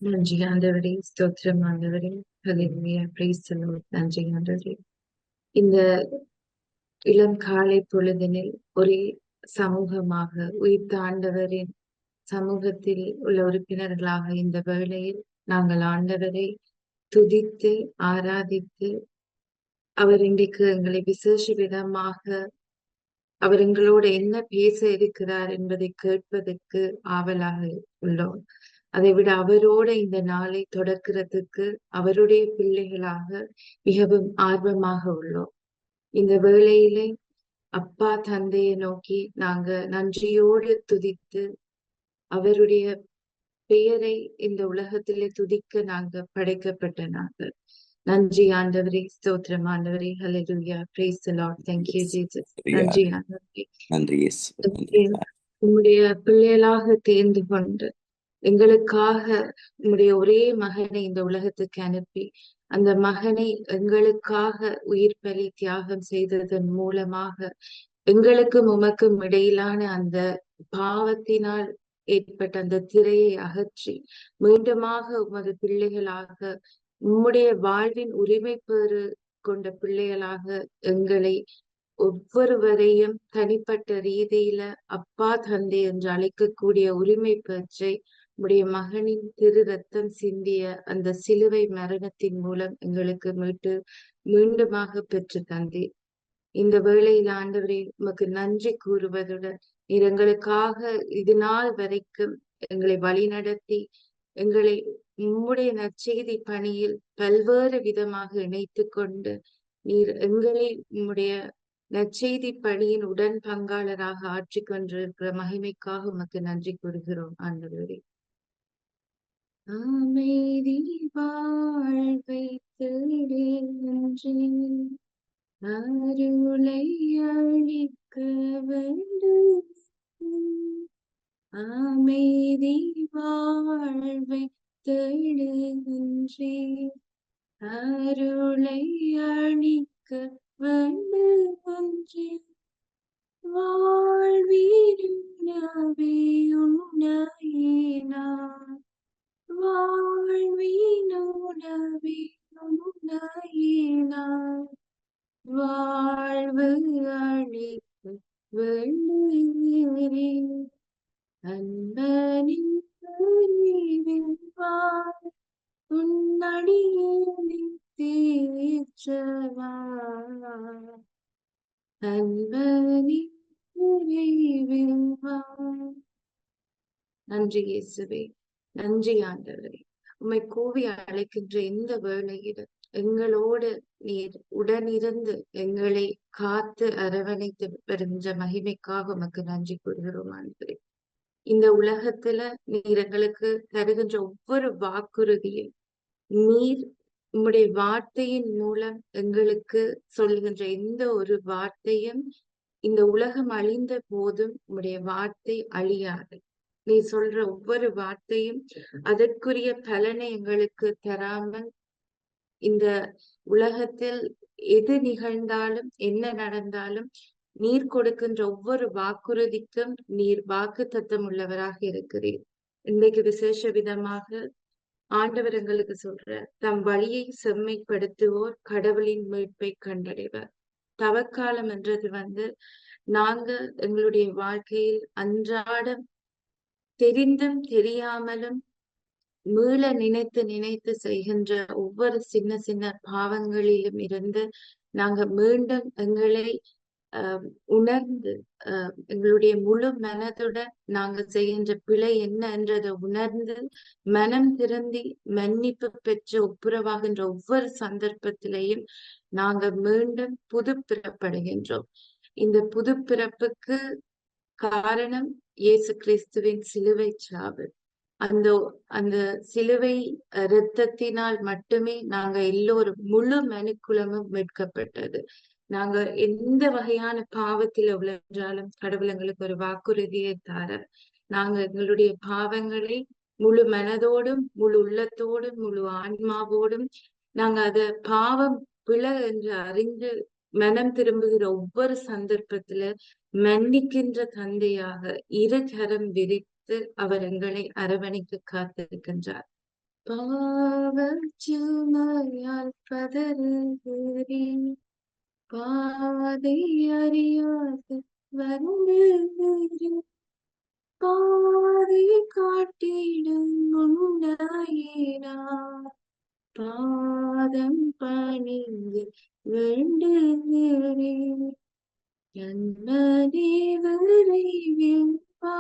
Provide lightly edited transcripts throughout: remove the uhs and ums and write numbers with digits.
நன்றி ஆண்டவரே, ஸ்தோத்திரம் ஆண்டவரே. Hallelujah, praise the Lord. நன்றி ஆண்டவரே. இந்த இளம் காலை பொழுதினில் ஒரே சமூகமாக உயிர்த்த ஆண்டவரின் சமூகத்தில் உள்ள உறுப்பினர்களாக இந்த வேளையில் நாங்கள் ஆண்டவரை துதித்து ஆராதித்து அவர் இன்றைக்கு எங்களை விசேஷ விதமாக அவர் எங்களோடு என்ன பேச இருக்கிறார் என்பதை கேட்பதற்கு ஆவலாக உள்ளோம். அதைவிட அவரோட இந்த நாளை தொடக்கிறதுக்கு அவருடைய பிள்ளைகளாக மிகவும் ஆர்வமாக உள்ளோம். இந்த வேளையிலே அப்பா தந்தையை நோக்கி நாங்க நன்றியோடு துதித்து அவருடைய பெயரை இந்த உலகத்திலே துதிக்க நாங்க படைக்கப்பட்ட நாங்கள். நன்றி ஆண்டவரே, ஸ்தோத்திரம் ஆண்டவரே. Hallelujah, praise the Lord. Thank you Jesus. நன்றி ஆண்டவரே. நன்றி இயேசுவே. நன்றி. உம்முடைய பிள்ளைகளாக தேர்ந்து கொண்டு எங்களுக்காக உம்முடைய ஒரே மகனை இந்த உலகத்துக்கு அனுப்பி அந்த மகனை எங்களுக்காக உயிர் பலி தியாகம் செய்ததன் மூலமாக எங்களுக்கும் உமக்கும் இடையிலான அந்த பாவத்தினால் ஏற்பட்ட அந்த திரையை அகற்றி மீண்டுமாக உமது பிள்ளைகளாக உம்முடைய வாழ்வின் உரிமை பெறு கொண்ட பிள்ளைகளாக எங்களை ஒவ்வொருவரையும் தனிப்பட்ட ரீதியில அப்பா தந்தை என்று அழைக்கக்கூடிய உரிமை பெற்றை உடைய மகனின் திரு ரத்தம் சிந்திய அந்த சிலுவை மரணத்தின் மூலம் எங்களுக்கு மீண்டுமாக பெற்று தந்தீர். இந்த வேளையில் ஆண்டவரே உமக்கு நன்றி கூறுவதுடன் நீர் எங்களுக்காக இது நாள் வரைக்கும் எங்களை வழிநடத்தி எங்களை உம்முடைய நற்செய்தி பணியில் பல்வேறு விதமாக இணைத்து கொண்டு நீர் எங்களை உம்முடைய நற்செய்தி பணியின் உடன் பங்காளராக ஆற்றிக் கொண்டிருக்கிற மகிமைக்காக உமக்கு நன்றி கூறுகிறோம் ஆண்டவரே. அமைதி வாழ்வை தேடுகின்றேன், அருளை அளிக்க வேண்டும். அமைதி வாழ்வை தேடுகின்றேன், அருளை அளிக்க வேண்டும். வாழ்வீரும் நபி உன்னையினார், வாழ்வீனும் நபி உன்னையினார், வாழ்வு அளிக்க வேண்டுகிறேன். அன்பனின் அறிவின் வாழ் உன்னடியே தீர்ச்சவா, அன்பனின் அறிவின் வாழ். நன்றி இயேசுவே, நன்றி ஆண்டவரே. உம்மை கூவி அழைக்கின்ற இந்த வேளையில் எங்களோடு நீர் உடனிருந்து எங்களை காத்து அரவணைத்து வருகின்ற மகிமைக்காக உமக்கு நன்றி கூறுகிறோம் ஆண்டவரே. இந்த உலகத்துல நீர் எங்களுக்கு தருகின்ற ஒவ்வொரு வாக்குறுதியும் நீர் உம்முடைய வார்த்தையின் மூலம் எங்களுக்கு சொல்லுகின்ற எந்த ஒரு வார்த்தையும் இந்த உலகம் அழிந்த போதும் உம்முடைய வார்த்தை அழியாது. நீ சொல்ற ஒவ்வொரு வார்த்தையும் அதற்குரிய பலனை எங்களுக்கு தராமல் இந்த உலகத்தில் எது நிகழ்ந்தாலும் என்ன நடந்தாலும் நீர் கொடுக்கின்ற ஒவ்வொரு வாக்குறுதிக்கும் நீர் வாக்கு தத்தம் உள்ளவராக இருக்கிறீர். இன்றைக்கு விசேஷ விதமாக ஆண்டவர் எங்களுக்கு சொல்ற தம் வழியை செம்மைப்படுத்துவோர் கடவுளின் மீட்பை கண்டடைவர். தவக்காலம் என்றது நாங்க எங்களுடைய வாழ்க்கையில் அன்றாடம் தெரிந்தும் தெரியாமலும் மீள நினைத்து நினைத்து செய்கின்ற ஒவ்வொரு சின்ன சின்ன பாவங்களிலும் இருந்து நாங்க மீண்டும் எங்களை உணர்ந்து எங்களுடைய முழு மனதுடன் நாங்க செய்கின்ற பிழை என்ன என்றதை உணர்ந்து மனம் திருந்தி மன்னிப்பு பெற்று ஒப்புரவாகின்ற ஒவ்வொரு சந்தர்ப்பத்திலையும் நாங்க மீண்டும் புது பிறப்படுகின்றோம். இந்த புது பிறப்புக்கு காரணம் இயேசு கிறிஸ்துவின் சிலுவை சாவு. அந்த சிலுவை இரத்தத்தினால் மட்டுமே நாங்க எல்லோரும் முழு மனுக்குலமும் மீட்கப்பட்டது. நாங்க எந்த வகையான பாவத்தில் உழன்றாலும் கடவுள் எங்களுக்கு ஒரு வாக்குறுதியை தார நாங்க எங்களுடைய பாவங்களை முழு மனதோடும் முழு உள்ளத்தோடும் முழு ஆன்மாவோடும் நாங்க அத பாவம் பிழை என்று அறிந்து மனம் திரும்புகிற ஒவ்வொரு சந்தர்ப்பத்துல மன்னிக்கின்ற தந்தையாக இரு கரம் விரித்து அவர் எங்களை அரவணைக்கு காத்திருக்கின்றார். பாவம் சுமையால் பதறுகிறேன், பாதை அறியாது வருந்துகிறேன், பாதை காட்டிடும் உண்டாயினார், பாதம் பணிந்து வேண்டுகிறேன், நன்மனே விரைவில் வா.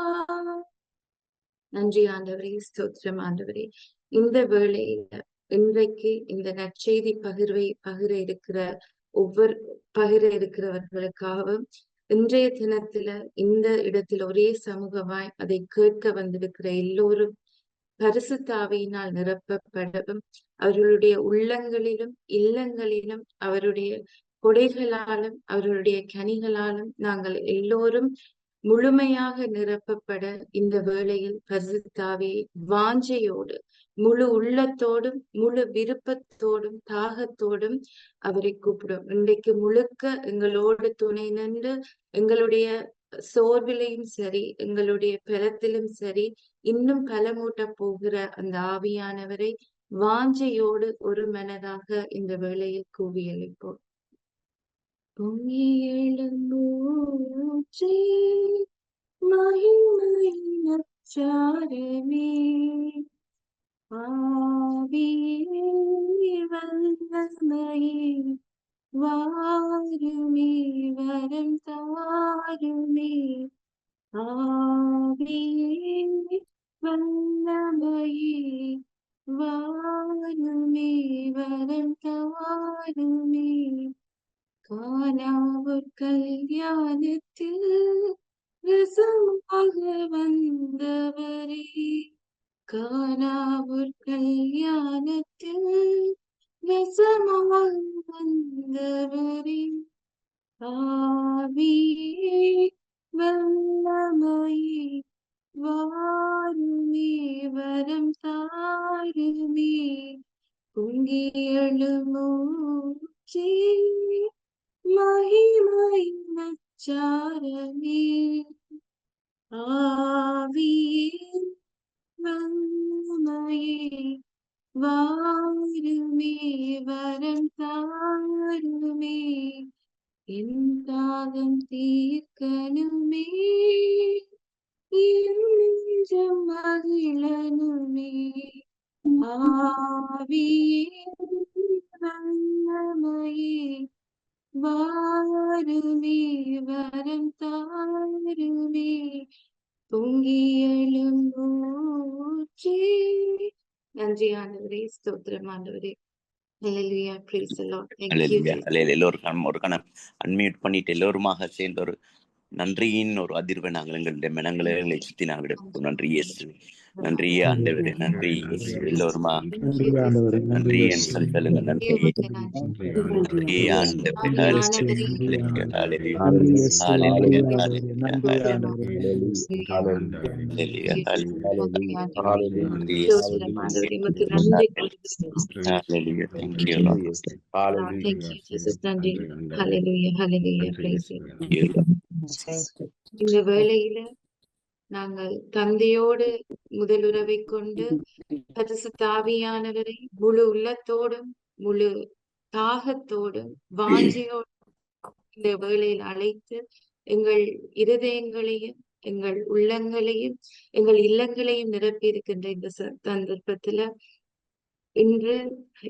நன்றி ஆண்டவரே, ஸ்தோத்திரம் ஆண்டவரே. இந்த வேளையில இன்றைக்கு இந்த நற்செய்தி பகிர இருக்கிறவர்களுக்காகவும், இன்றைய தினத்துல இந்த இடத்தில் ஒரே சமூகமாய் அதை கேட்க வந்திருக்கிற எல்லோரும் பரிசுத்த ஆவியினால் நிரப்பப்படவும், அவர்களுடைய உள்ளங்களிலும் இல்லங்களிலும் அவருடைய கொடைகளாலும் அவர்களுடைய கனிகளாலும் நாங்கள் எல்லோரும் முழுமையாக நிரப்பப்பட இந்த வேளையில் பரிசுத்த ஆவியை வாஞ்சையோடு, முழு உள்ளத்தோடும் முழு விருப்பத்தோடும் தாகத்தோடும் அவரை கூப்பிடும். இன்றைக்கு முழுக்க எங்களோடு துணை நின்று எங்களுடைய சோர்விலையும் சரி, எங்களுடைய பலத்திலும் சரி, இன்னும் பலமூட்ட போகிற அந்த ஆவியானவரை வாஞ்சையோடு ஒரு மனதாக இந்த வேளையில் கூவி அளிப்போம். பொங்கி எழும்பூற்றே, மகிமையின் நற்சாரமே, ஆவியே வல்லமையே, வாருமே வரம் தாருமே, ஆவியே வல்லமையே, வாருமே வரம் தாருமே, காணாவூர் கல்யாணத்தில் ரசமாக வந்தவரே, காணாவூர் கல்யாணத்தில் ரசமாக வந்தவரே, ஆவியே வல்லமையே, வாருமே வரம் தாருமே, பொங்கி எழுமூச்சே, மகிமை நற்சாரமே, ஆவியே வல்லமையே, வாருமே வரம் தாருமே, என் தாகம் தீர்க்கணுமே, என் நெஞ்சம் மகிழனுமே, ஆவியே வல்லமையே, வாருமே வரம் தாருமே, பொங்கி எழும்பூற்றே. நன்றி ஆண்டவரே, ஸ்தோத்திரம் ஆண்டவரே. Hallelujah, praise the Lord. Thank you. எல்லோருக்கும் ஒரு கணம் அன்மியூட் பண்ணிட்டு எல்லோருமாக சேர்ந்த ஒரு நன்றியின் ஒரு அதிர்வை நாங்கள் எங்களுடைய மனங்களை சுத்தி நாங்கள் எடுப்போம். நன்றி இயேசு, நன்றி ஆண்டவரே, நன்றி எல்லோருமா நன்றி என்று சொல்லுங்க. நன்றி நன்றி ஆண்டவரே, இந்த வேளையில நாங்கள் தந்தையோடு முதலுறவை கொண்டு பரிசுத்த ஆவியானவரை முழு உள்ளத்தோடும் முழு தாகத்தோடும் வாஞ்சையோடும் இந்த வேளையில் அழைத்து எங்கள் இருதயங்களையும் எங்கள் உள்ளங்களையும் எங்கள் இல்லங்களையும் நிரப்பி இருக்கின்ற இந்த சந்தர்ப்பத்துல இன்று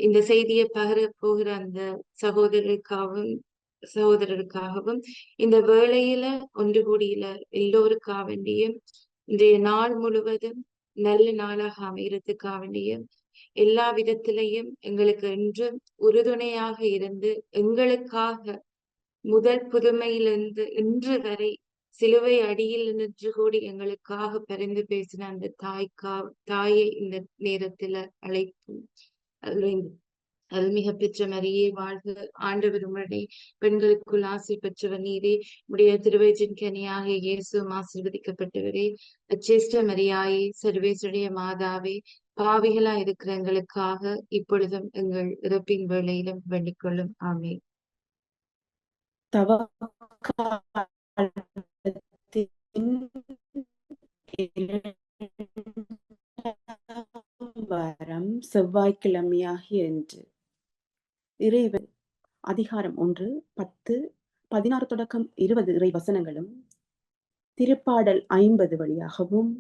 இந்த செய்தியை பகிர போகிற அந்த சகோதரருக்காகவும் இந்த வேளையில ஒன்று கூடியில எல்லோருக்காக வேண்டியும் இன்றைய நாள் முழுவதும் நல்ல நாளாக அமையறதுக்காக வேண்டியும் எல்லா விதத்திலையும் எங்களுக்கு என்றும் உறுதுணையாக இருந்து எங்களுக்காக முதல் புதுமையிலிருந்து இன்று வரை சிலுவை அடியில் நின்று கூடி எங்களுக்காக பரிந்து பேசின அந்த தாயை இந்த நேரத்துல அழைப்போம். அருள்மிக பெற்ற மரியே வாழ்க, ஆண்டவர் உம்முடைய பெண்களுக்குள் ஆசை பெற்றவர் நீரே, உடைய திருவயிற்றின் கனியாக இயேசுவும் ஆசீர்வதிக்கப்பட்டவரே. அச்சேஷ்ட மரியாயே, சர்வேசுடைய மாதாவே, பாவிகளா இருக்கிற எங்களுக்காக இப்பொழுதும் எங்கள் இறப்பின் வேளையிலும் வேண்டிக் கொள்ளும். ஆமென். வாரம் செவ்வாய்க்கிழமையாகிய இன்று இறைவன் அதிகாரம் 1, 10, 16 தொடக்கம் 20 இறை வசனங்களும், திருப்பாடல் 50 வழியாகவும்,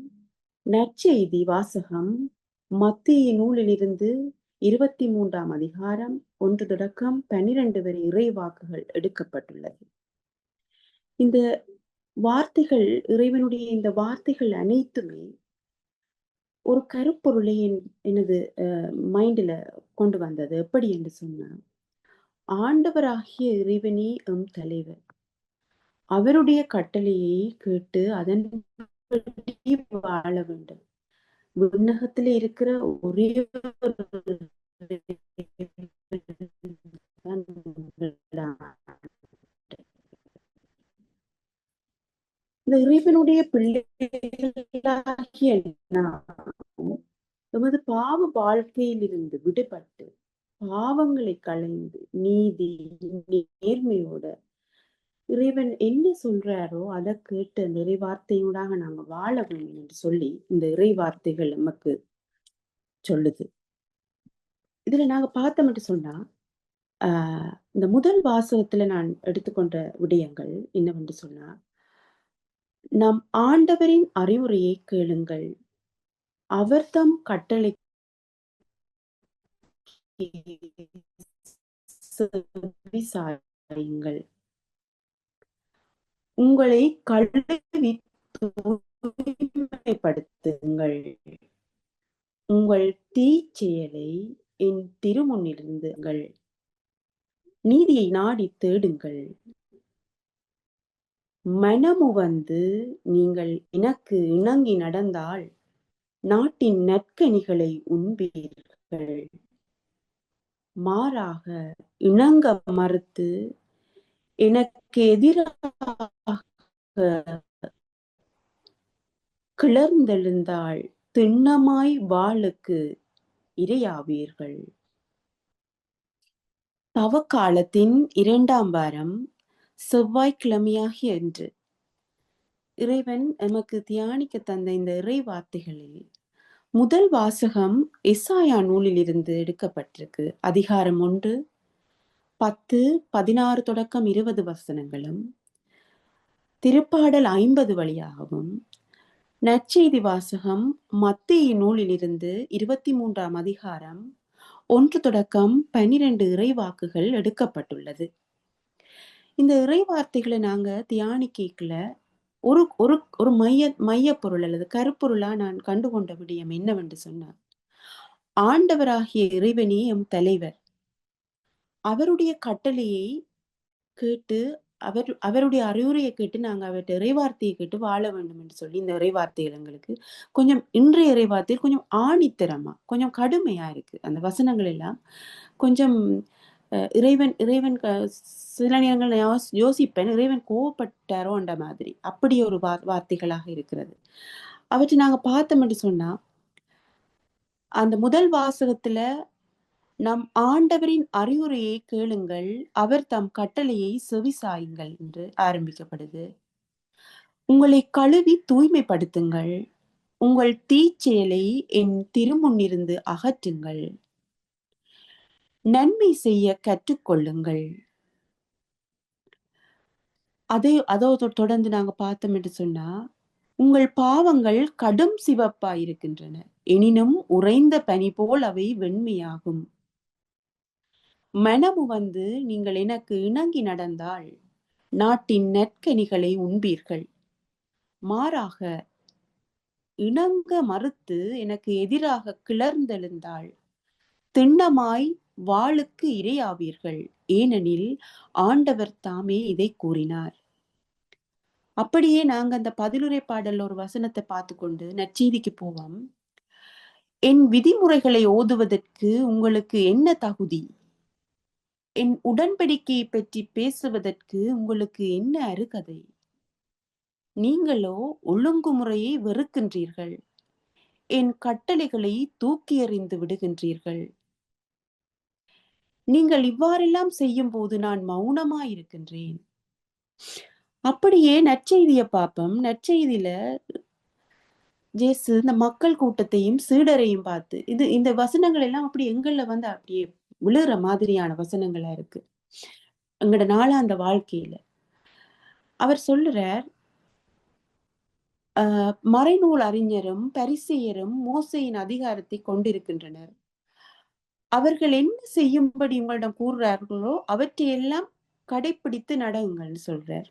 நற்செய்தி வாசகம் மத்தேயு நூலிலிருந்து 23ஆம் அதிகாரம் 1 தொடக்கம் 12 வரை இறை வாக்குகள் எடுக்கப்பட்டுள்ளது. இந்த வார்த்தைகள், இறைவனுடைய இந்த வார்த்தைகள் அனைத்துமே ஒரு கருப்பொருளை எனது மைண்ட்ல கொண்டு வந்தது. எப்படி என்று சொன்னா, ஆண்டவராகிய இறைவனே எம் தலைவர், அவருடைய கட்டளையை கேட்டு அதன்படி வாழ வேண்டும். விண்ணகத்தில் இருக்கிற ஒரே இந்த இறைவனுடைய பிள்ளைகளாகிய எமது பாவ வாழ்க்கையிலிருந்து விடுபட்டு பாவங்களை களைந்து நீதி நேர்மையோட இறைவன் என்ன சொல்றாரோ அதை கேட்டு அந்த இறை வார்த்தையோடாக நாங்க வாழ வேண்டும் என்று சொல்லி இந்த இறை வார்த்தைகள் நமக்கு சொல்லுது. இதுல நாங்க பார்த்த மட்டும் சொன்னா, இந்த முதல் வாசகத்துல நான் எடுத்துக்கொண்ட விடயங்கள் என்னவென்று சொன்னா, நம் ஆண்டவரின் அறிவுரையை கேளுங்கள், அவர் தம் கட்டளை செவிசாயுங்கள், உங்களை கழுவி தூய்மைப்படுத்துங்கள், உங்கள் தீச்செயலை என் திருமுன்னிலிருந்து நீதியை நாடி தேடுங்கள், மனமு வந்து நீங்கள் எனக்கு இணங்கி நடந்தால் நாட்டின் நற்கனிகளை உண்பீர்கள், மாறாக இணங்க மறுத்து எனக்கு எதிராக கிளர்ந்தெழுந்தால் திண்ணமாய் வாளுக்கு இரையாவீர்கள். தவக்காலத்தின் 2ஆம் வாரம் செவ்வாய்க்கிழமையாகிய இன்று இறைவன் எமக்கு தியானிக்க தந்த இந்த இறை வார்த்தைகளில் முதல் வாசகம் எசாயா நூலிலிருந்து எடுக்கப்பட்டிருக்கு. அதிகாரம் 1, 10, 16 தொடக்கம் 20 வசனங்களும், திருப்பாடல் 50 வழியாகவும், நற்செய்தி வாசகம் மத்தேயு நூலிலிருந்து 23ஆம் அதிகாரம் 1 தொடக்கம் 12 இறை வாக்குகள் எடுக்கப்பட்டுள்ளது. இந்த இறை வார்த்தைகளை நாங்க தியானிக்கல ஒரு ஒரு ஒரு மைய பொருள் அல்லது கருப்பொருளா நான் கண்டுகொண்ட விடயம் என்னவென்று சொன்னார், ஆண்டவராகிய இறைவனே எம் தலைவர், அவருடைய கட்டளையை கேட்டு அவருடைய அறிவுரையை கேட்டு நாங்க அவருடைய இறைவார்த்தையை கேட்டு வாழ வேண்டும் என்று சொல்லி இந்த இறைவார்த்தைகள் எங்களுக்கு கொஞ்சம் இன்றைய இறைவார்த்தையில் கொஞ்சம் ஆணித்தரமா கொஞ்சம் கடுமையா இருக்கு. அந்த வசனங்கள் எல்லாம் கொஞ்சம் இறைவன் சில நேரங்கள் யோசிப்பேன், இறைவன் கோவப்பட்டாரோன்ற மாதிரி அப்படி ஒரு வார்த்தைகளாக இருக்கிறது. அவற்றை நாங்க பார்த்தோம் என்று சொன்னா, அந்த முதல் வாசகத்துல நம் ஆண்டவரின் அறிவுரையை கேளுங்கள், அவர் தம் கட்டளையை செவிசாயுங்கள் என்று ஆரம்பிக்கப்படுது. உங்களை கழுவி தூய்மைப்படுத்துங்கள், உங்கள் தீச்செயலை என் திருமுன்னிருந்து அகற்றுங்கள், நன்மை செய்ய கற்றுக்கொள்ளுங்கள். அதோடு தொடர்ந்து நாங்க பார்த்தோம் என்று சொன்னா, உங்கள் பாவங்கள் கடும் சிவப்பாய் இருக்கின்றன, எனினும் உறைந்த பனி போல் அவை வெண்மையாகும். மனமு வந்து நீங்கள் எனக்கு இணங்கி நடந்தால் நாட்டின் நற்கனிகளை உண்பீர்கள், மாறாக இணங்க மறுத்து எனக்கு எதிராக கிளர்ந்தெழுந்தால் திண்ணமாய் வாளுக்கு இரையாவீர்கள், ஏனெனில் ஆண்டவர் தாமே இதை கூறினார். அப்படியே நாங்க அந்த பதிலுரை பாடல் ஒரு வசனத்தை பார்த்து கொண்டு நற்செய்திக்கு போவோம். என் விதிமுறைகளை ஓதுவதற்கு உங்களுக்கு என்ன தகுதி? என் உடன்படிக்கையை பற்றி பேசுவதற்கு உங்களுக்கு என்ன அருகதை? நீங்களோ ஒழுங்குமுறையை வெறுக்கின்றீர்கள், என் கட்டளைகளை தூக்கி எறிந்து விடுகின்றீர்கள். நீங்கள் இவ்வாறெல்லாம் செய்யும் போது நான் மௌனமாயிருக்கின்றேன். அப்படியே நற்செய்தியை பார்ப்போம். நற்செய்தியில ஜேசு இந்த மக்கள் கூட்டத்தையும் சீடரையும் பார்த்து இந்த வசனங்கள் எல்லாம் அப்படி எங்கள்ல வந்து அப்படியே விழுற மாதிரியான வசனங்களா இருக்கு எங்களோட நாளாந்த வாழ்க்கையில. அவர் சொல்லுறார், மறைநூல் அறிஞரும் பரிசேயரும் மோசையின் அதிகாரத்தை கொண்டிருக்கின்றனர். அவர்கள் என்ன செய்யும்படி உங்களிடம் கூறுறார்களோ அவற்றையெல்லாம் கடைப்பிடித்து நடவுங்கள்னு சொல்றார்.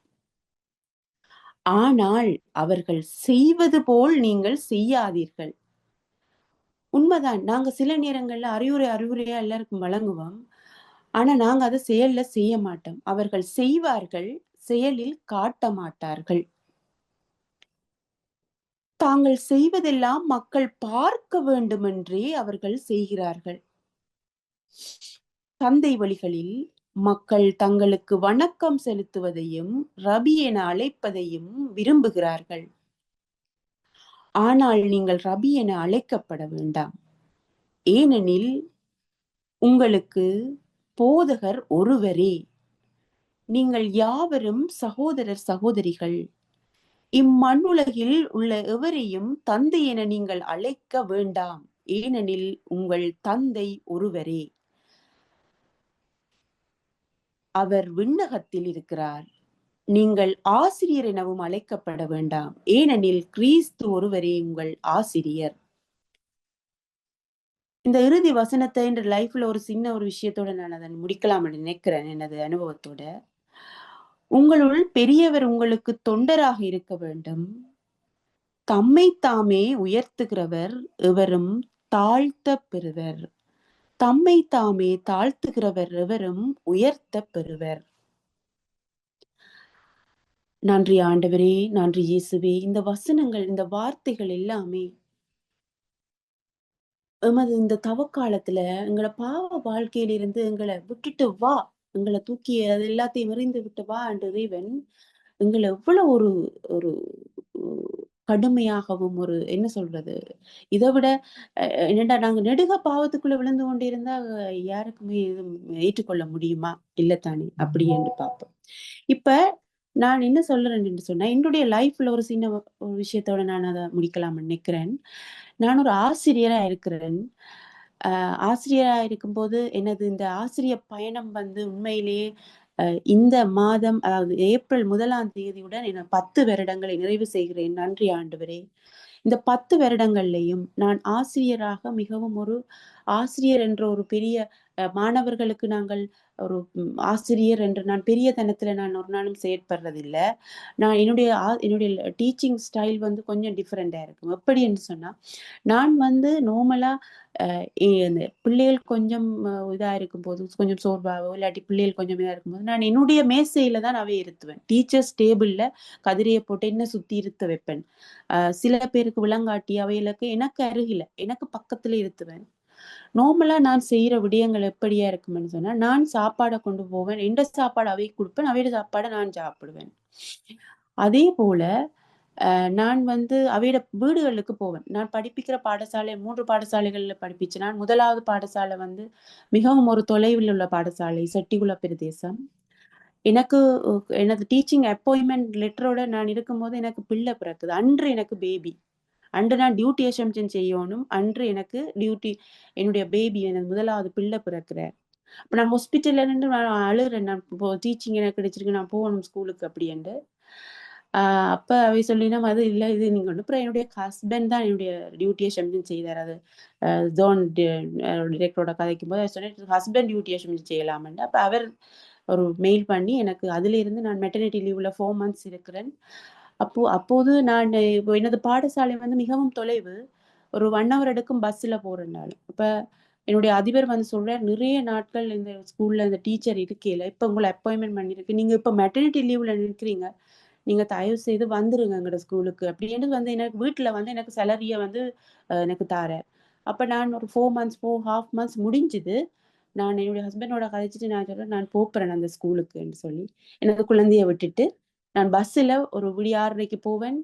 ஆனால் அவர்கள் செய்வது போல் நீங்கள் செய்யாதீர்கள். உண்மைதான், நாங்க சில நேரங்கள்ல அறிவுரையா எல்லாருக்கும் வழங்குவோம். ஆனா நாங்க அதை செயல்ல செய்ய மாட்டோம். அவர்கள் செய்வார்கள், செயலில் காட்ட மாட்டார்கள். தாங்கள் செய்வதெல்லாம் மக்கள் பார்க்க வேண்டுமென்றே அவர்கள் செய்கிறார்கள். தந்தை வழிகளில் மக்கள் தங்களுக்கு வணக்கம் செலுத்துவதையும் ரபி என அழைப்பதையும் விரும்புகிறார்கள். ஆனால் நீங்கள் ரபி என அழைக்கப்பட வேண்டாம், ஏனெனில் உங்களுக்கு போதகர் ஒருவரே. நீங்கள் யாவரும் சகோதரர் சகோதரிகள். இம்மண்ணுலகில் உள்ள எவரையும் தந்தை என நீங்கள் அழைக்க வேண்டாம், ஏனெனில் உங்கள் தந்தை ஒருவரே. அவர் விண்ணகத்தில் இருக்கிறார். நீங்கள் ஆசிரியர் எனவும் அழைக்கப்பட வேண்டாம், ஏனெனில் கிறிஸ்து ஒருவரே உங்கள் ஆசிரியர். இந்த இறுதி வசனத்தை என்ற லைஃப்ல ஒரு சின்ன ஒரு விஷயத்தோட நான் அதை முடிக்கலாம் நினைக்கிறேன். எனது அனுபவத்தோட, உங்களுள் பெரியவர் உங்களுக்கு தொண்டராக இருக்க வேண்டும். தம்மை தாமே உயர்த்துகிறவர் எவரும் தாழ்த்த பெறுவர். தம்மை தாமே தாழ்த்துகிறவர் எவரும் உயர்த்த பெறுவர். நன்றி ஆண்டவரே, நன்றி இயேசுவே. இந்த வசனங்கள், இந்த வார்த்தைகள் எல்லாமே எமது இந்த தவக்காலத்துல எங்களை பாவ வாழ்க்கையிலிருந்து எங்களை விட்டுட்டு வா, எங்களை தூக்கி அது எல்லாத்தையும் எறிந்து விட்டு வா என்ற இறைவன் எங்களை எவ்வளவு ஒரு ஒரு கடுமையாகவும், ஒரு என்ன சொல்றது, இதை விட என்னடா நாங்க நெடுக பாவத்துக்குள்ள விழுந்து கொண்டு இருந்தா யாருக்குமே ஏற்றுக்கொள்ள முடியுமா? இல்லத்தானே, அப்படி என்று பார்ப்போம். இப்ப நான் என்ன சொல்றேன்னு சொன்னா, என்னுடைய லைஃப்ல ஒரு சின்ன ஒரு விஷயத்தோட நான் அதை முடிக்கலாம்னு நினைக்கிறேன். நான் ஒரு ஆசிரியரா இருக்கிறேன். ஆசிரியரா இருக்கும்போது எனது இந்த ஆசிரியர் பயணம் வந்து உண்மையிலேயே இந்த மாதம், அதாவது ஏப்ரல் 1ஆம் தேதியுடன் 10 வருடங்களை நிறைவு செய்கிறேன். நன்றி ஆண்டவரே. இந்த 10 வருடங்கள்லையும் நான் ஆசிரியராக மிகவும் ஒரு ஆசிரியர் என்ற ஒரு பெரிய மாணவர்களுக்கு நாங்கள் ஒரு ஆசிரியர் என்று நான் பெரிய தனத்துல நான் ஒரு நாளும் செயற்படுறதில்லை. நான் என்னுடைய டீச்சிங் ஸ்டைல் வந்து கொஞ்சம் டிஃப்ரெண்டா இருக்கும். எப்படி என்று சொன்னா, நான் வந்து நார்மலா இந்த பிள்ளைகள் கொஞ்சம் இதா இருக்கும்போது, கொஞ்சம் சோர்வாவோ இல்லாட்டி பிள்ளைகள் கொஞ்சம் இதா இருக்கும்போது நான் என்னுடைய மேசையில தான் அவை இருத்துவேன். டீச்சர்ஸ் டேபிள்ல கதிரையை போட்டு என்ன சுத்தி இருத்த வைப்பேன். சில பேருக்கு விளங்காட்டி அவைகளுக்கு எனக்கு அருகில, எனக்கு பக்கத்துல இருத்துவேன். நார்மலா நான் செய்யற விடயங்கள் எப்படியா இருக்கும்னு சொன்னா, நான் சாப்பாடை கொண்டு போவேன். எந்த சாப்பாடு அவை கொடுப்பேன், அவையோட சாப்பாடை நான் சாப்பிடுவேன். அதே போல நான் வந்து அவையோட வீடுகளுக்கு போவேன். நான் படிப்பிக்கிற பாடசாலை 3 பாடசாலைகள்ல படிப்பிச்சேன். நான் 1வது பாடசாலை வந்து மிகவும் ஒரு தொலைவில் உள்ள பாடசாலை, செட்டிகுள பிரதேசம். எனக்கு எனது டீச்சிங் அப்பாயின்மெண்ட் லெட்டரோட நான் இருக்கும்போது எனக்கு பிள்ளை பிறக்குது. அன்று எனக்கு பேபி. அன்று நான் டியூட்டி அசம்ஷன் செய்யணும். அன்று எனக்கு டியூட்டி, என்னுடைய பேபி, எனது 1வது பிள்ளை பிறக்கிறார். அப்ப நான் ஹாஸ்பிட்டல்ல நின்று நான் அழுகிறேன். நான் டீச்சிங் எனக்கு கிடைச்சிருக்கு, நான் போகணும் ஸ்கூலுக்கு அப்படின்ட்டு. அப்ப அவை சொல்லினா, அது இல்லை, இது நீங்க ஒன்று. அப்புறம் என்னுடைய ஹஸ்பண்ட் தான் என்னுடைய டியூட்டியை அசம்ஷன் செய்தார். அது ஜோன் டிரெக்டரோட கதைக்கும் போது அவர் சொன்னேன், ஹஸ்பண்ட் டியூட்டி அசம்ஷன் செய்யலாம்னு. அப்ப அவர் ஒரு மெயில் பண்ணி எனக்கு அதுல இருந்து நான் மெட்டர்னிட்டி லீவ்ல 4 months இருக்கிறேன். அப்போது நான் இப்போ எனது பாடசாலை வந்து மிகவும் தொலைவு. ஒரு 1 hour எடுக்கும் பஸ்ல போறேன்னாலும். இப்ப என்னுடைய அதிபர் வந்து சொல்றார், நிறைய நாட்கள் இந்த ஸ்கூல்ல இந்த டீச்சர் இருக்கையில இப்ப உங்களை அப்பாயின்மெண்ட் பண்ணிருக்கு, நீங்க இப்ப மெட்டர்னிட்டி லீவ்ல நிற்கிறீங்க, நீங்க தயவு செய்து வந்துருங்க எங்களோட ஸ்கூலுக்கு அப்படின்னு வந்து எனக்கு வீட்டுல வந்து எனக்கு சேலரிய வந்து எனக்கு தாரார். அப்ப நான் ஒரு 4 months முடிஞ்சுது. நான் என்னுடைய ஹஸ்பண்டோட கதைச்சிட்டு நான் சொல்றேன், நான் போறேன் அந்த ஸ்கூலுக்குன்னு சொல்லி எனக்கு குழந்தைய விட்டுட்டு நான் பஸ்ஸில் ஒரு விடிய 6:30க்கு போவேன்.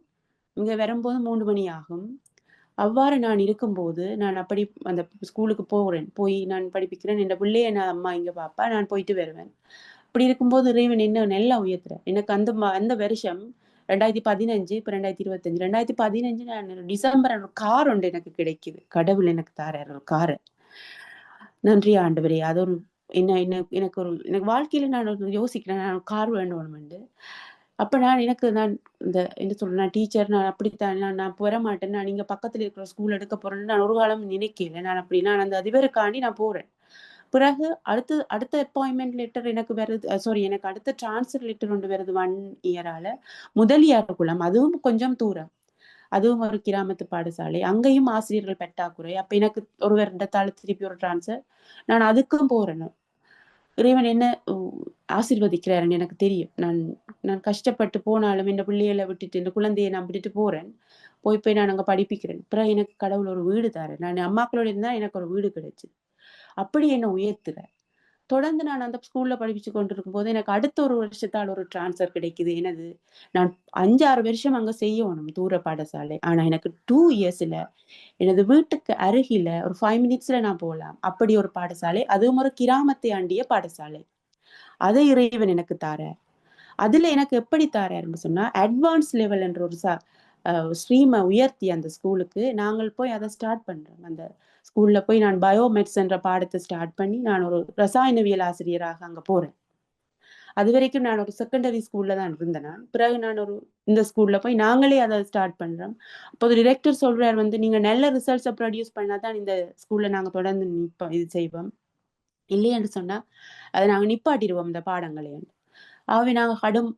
இங்கே வரும்போது 3 மணி ஆகும். அவ்வாறு நான் இருக்கும்போது நான் அப்படி அந்த ஸ்கூலுக்கு போகிறேன். போய் நான் படிப்பிக்கிறேன். என் பிள்ளைய நான் அம்மா இங்கே பாப்பா, நான் போயிட்டு வருவேன். அப்படி இருக்கும்போது இறைவன் என்ன நல்லா உயர்த்துறேன். எனக்கு அந்த வருஷம் 2015, இப்ப 2025. 2015 நான் டிசம்பர் ஒரு கார் ஒன்று எனக்கு கிடைக்குது. கடவுள் எனக்கு தாரார் ஒரு காரை. நன்றி ஆண்டவரே. அது ஒரு எனக்கு வாழ்க்கையில நான் யோசிக்கிறேன், நான் கார் வேணும்னு. அப்ப நான் இந்த என்ன சொல்றேன், நான் டீச்சர், நான் அப்படித்தான், நான் வர மாட்டேன், நான் இங்க பக்கத்துல இருக்கிற ஸ்கூல் எடுக்க போறேன்னு நான் ஒரு காலம் நினைக்கல. நான் அந்த அதிபருக்காண்டி நான் போறேன். பிறகு அடுத்த அப்பாயின்மெண்ட் லெட்டர் எனக்கு வருது. எனக்கு அடுத்த டிரான்ஸ்ஃபர் லெட்டர் ஒன்று வருது 1 இயரால. முதலியார்குளம், அதுவும் கொஞ்சம் தூரம். அதுவும் ஒரு கிராமத்து பாடசாலை. அங்கேயும் ஆசிரியர்கள் பற்றாக்குறை. அப்ப எனக்கு ஒரு வருடத்தால திருப்பி ஒரு டிரான்ஸ்ஃபர். நான் அதுக்கும் போறேன். இறைவன் என்ன ஆசீர்வதிக்கிறாருன்னு எனக்கு தெரியும். நான் கஷ்டப்பட்டு போனாலும் இந்த பிள்ளைகளை விட்டுட்டு, இந்த குழந்தையை நான் விட்டுட்டு போறேன். போய் நான் அங்க படிப்பிக்கிறேன். அப்புறம் எனக்கு கடவுள் ஒரு வீடு தாரேன். நான் அம்மாக்களோட இருந்தா எனக்கு ஒரு வீடு கிடைச்சு. அப்படி என்ன உயர்த்துற. தொடர்ந்து நான் அந்த ஸ்கூல்ல படிப்பிச்சு கொண்டிருக்கும் போது எனக்கு அடுத்த ஒரு வருஷத்தால் ஒரு டிரான்ஸ்ஃபர் கிடைக்குது. நான் 5-6 வருஷம் அங்க செய்யணும் தூர பாடசாலை. ஆனா எனக்கு 2 இயர்ஸ்ல எனது வீட்டுக்கு அருகில ஒரு 5 மினிட்ஸ்ல நான் போகலாம். அப்படி ஒரு பாடசாலை, அதுவும் ஒரு கிராமத்தை ஆண்டிய பாடசாலை. அதை இறைவன் எனக்கு தாரார். அதுல எனக்கு எப்படி தாராருன்னு சொன்னா, அட்வான்ஸ் லெவல் என்ற ஒரு ஸ்ட்ரீமை உயர்த்தி அந்த ஸ்கூலுக்கு நாங்கள் போய் அதை ஸ்டார்ட் பண்றோம். அந்த ஸ்கூல்ல போய் நான் பயோமெட்ஸ் என்ற பாடத்தை ஸ்டார்ட் பண்ணி நான் ஒரு ரசாயனவியல் ஆசிரியராக அங்க போறேன். அது வரைக்கும் நான் ஒரு செகண்டரி ஸ்கூல்ல தான் இருந்தேன். பிறகு நான் இந்த ஸ்கூல்ல போய் நாங்களே அதை ஸ்டார்ட் பண்றோம். அப்போது டிரெக்டர் சொல்றார், நீங்க நல்ல ரிசல்ட்ஸை ப்ரொடியூஸ் பண்ணாதான் இந்த ஸ்கூல்ல நாங்க தொடர்ந்து இது செய்வோம். இல்லையென்று சொன்னா அதை நாங்க நிப்பாட்டிடுவோம் இந்த பாடங்களை. ஆகவே நாங்க கடும்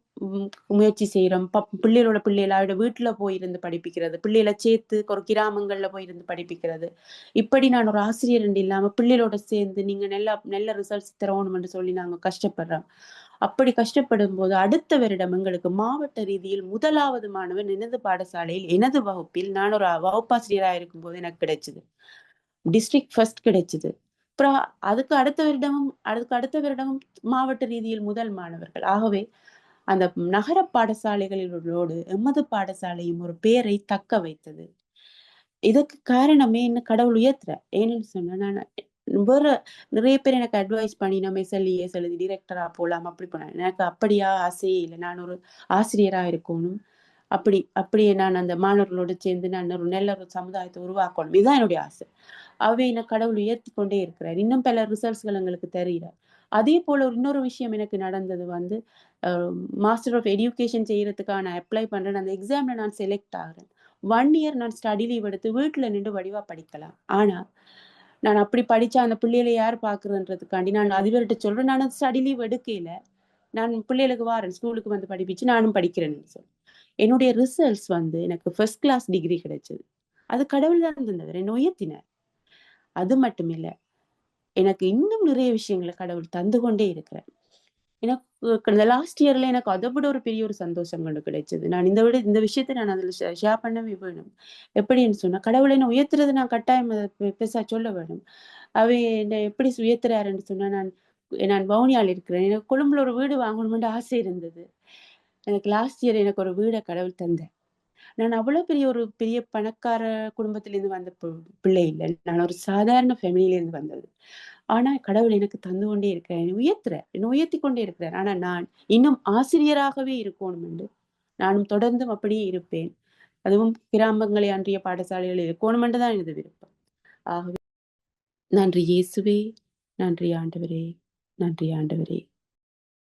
முயற்சி செய்யறோம். பிள்ளைகளோட வீட்டுல போயிருந்து படிப்பிக்கிறது, பிள்ளைகளை சேர்த்து ஒரு கிராமங்கள்ல போயிருந்து படிப்பிக்கிறது. இப்படி நான் ஒரு ஆசிரியர் இல்லாம பிள்ளைகளோட சேர்ந்து நீங்க நல்ல ரிசல்ட்ஸ் தரணும் என்று சொல்லி நாங்க கஷ்டப்படுறோம். அப்படி கஷ்டப்படும் போது அடுத்த வருடம் எங்களுக்கு மாவட்ட ரீதியில் 1வது மாணவன் எனது பாடசாலையில் எனது வகுப்பில் நான் ஒரு வகுப்பாசிரியராக இருக்கும் போது எனக்கு கிடைச்சது. டிஸ்ட்ரிக்ட் ஃபர்ஸ்ட் கிடைச்சது. அப்புறம் அதுக்கு அடுத்த வருடமும் மாவட்ட ரீதியில் முதல் மாணவர்கள். ஆகவே அந்த நகர பாடசாலைகளோடு எமது பாடசாலையும் ஒரு பேரை தக்க வைத்தது. இதுக்கு காரணமே என்ன, கடவுள் உயர்த்துற. ஏன்னு சொன்னா, நான் வேற நிறைய பேர் எனக்கு அட்வைஸ் பண்ணி நம்ம எஸ்எல்இஎஸ் எழுதி டிரெக்டரா போலாம் அப்படி போனேன். எனக்கு அப்படியா ஆசையே இல்லை. நான் ஒரு ஆசிரியரா இருக்கணும். அப்படியே நான் அந்த மாணவர்களோடு சேர்ந்து நான் ஒரு நல்ல ஒரு சமுதாயத்தை உருவாக்கணும். இதுதான் என்னுடைய ஆசை. அவை என்ன கடவுள் உயர்த்தி கொண்டே இருக்கிறார். இன்னும் பல ரிசல்ட்ஸ்கள் எங்களுக்கு தெரிகிறார். அதே போல இன்னொரு விஷயம் எனக்கு நடந்தது மாஸ்டர் ஆஃப் எஜுகேஷன் செய்யறதுக்காக அப்ளை பண்றேன். அந்த எக்ஸாம்ல நான் செலக்ட் ஆகிறேன். 1 இயர் நான் ஸ்டடி லீவ் எடுத்து வீட்டுல நின்று வடிவா படிக்கலாம். ஆனா நான் அப்படி படிச்சா அந்த பிள்ளைகளை யார் பாக்குறதுன்றதுக்காண்டி நான் அதிபர்கிட்ட சொல்றேன், நான் ஸ்டடி லீவ் எடுக்கல, நான் பிள்ளைகளுக்கு வாரேன், ஸ்கூலுக்கு வந்து படிப்பிச்சு நானும் படிக்கிறேன்னு சொல்லி. என்னுடைய ரிசல்ட்ஸ் எனக்கு ஃபர்ஸ்ட் கிளாஸ் டிகிரி கிடைச்சது. அது கடவுள் தான் தந்தவர், என்னை உயர்த்தினார். அது மட்டும் இல்ல, எனக்கு இன்னும் நிறைய விஷயங்களை கடவுள் தந்து கொண்டே இருக்கிறார். எனக்கு இந்த லாஸ்ட் இயர்ல எனக்கு அதை விட ஒரு பெரிய ஒரு சந்தோஷம் கொண்டு கிடைச்சது. நான் இந்த விஷயத்தை நான் அதுல ஷேர் பண்ணவே வேணும். எப்படின்னு சொன்னா, கடவுளை என்ன உயர்த்துறது நான் கட்டாயம் பெருசா சொல்ல வேணும். என்னை எப்படி உயர்த்துறாருன்னு சொன்னா, நான் வவுனியால இருக்கிறேன். எனக்கு கொழும்புல ஒரு வீடு வாங்கணும்னு ஆசை இருந்தது. எனக்கு லாஸ்ட் இயர் எனக்கு ஒரு வீடை கடவுள் தந்தேன். நான் அவ்வளவு பெரிய பணக்கார குடும்பத்திலிருந்து வந்த பிள்ளை இல்லை. நான் ஒரு சாதாரண ஃபேமிலியிலிருந்து வந்தது. ஆனா கடவுள் எனக்கு தந்து கொண்டே இருக்கிறார், என்னை உயர்த்தி கொண்டே இருக்கிறார். ஆனா நான் இன்னும் ஆசிரியராகவே இருக்கணும் என்று நானும் தொடர்ந்தும் அப்படியே இருப்பேன். அதுவும் கிராமங்களை அன்றிய பாடசாலைகளில் இருக்கணும் என்றுதான் எனது விருப்பம். ஆகவே நன்றி இயேசுவே, நன்றி ஆண்டவரே, நன்றி ஆண்டவரே.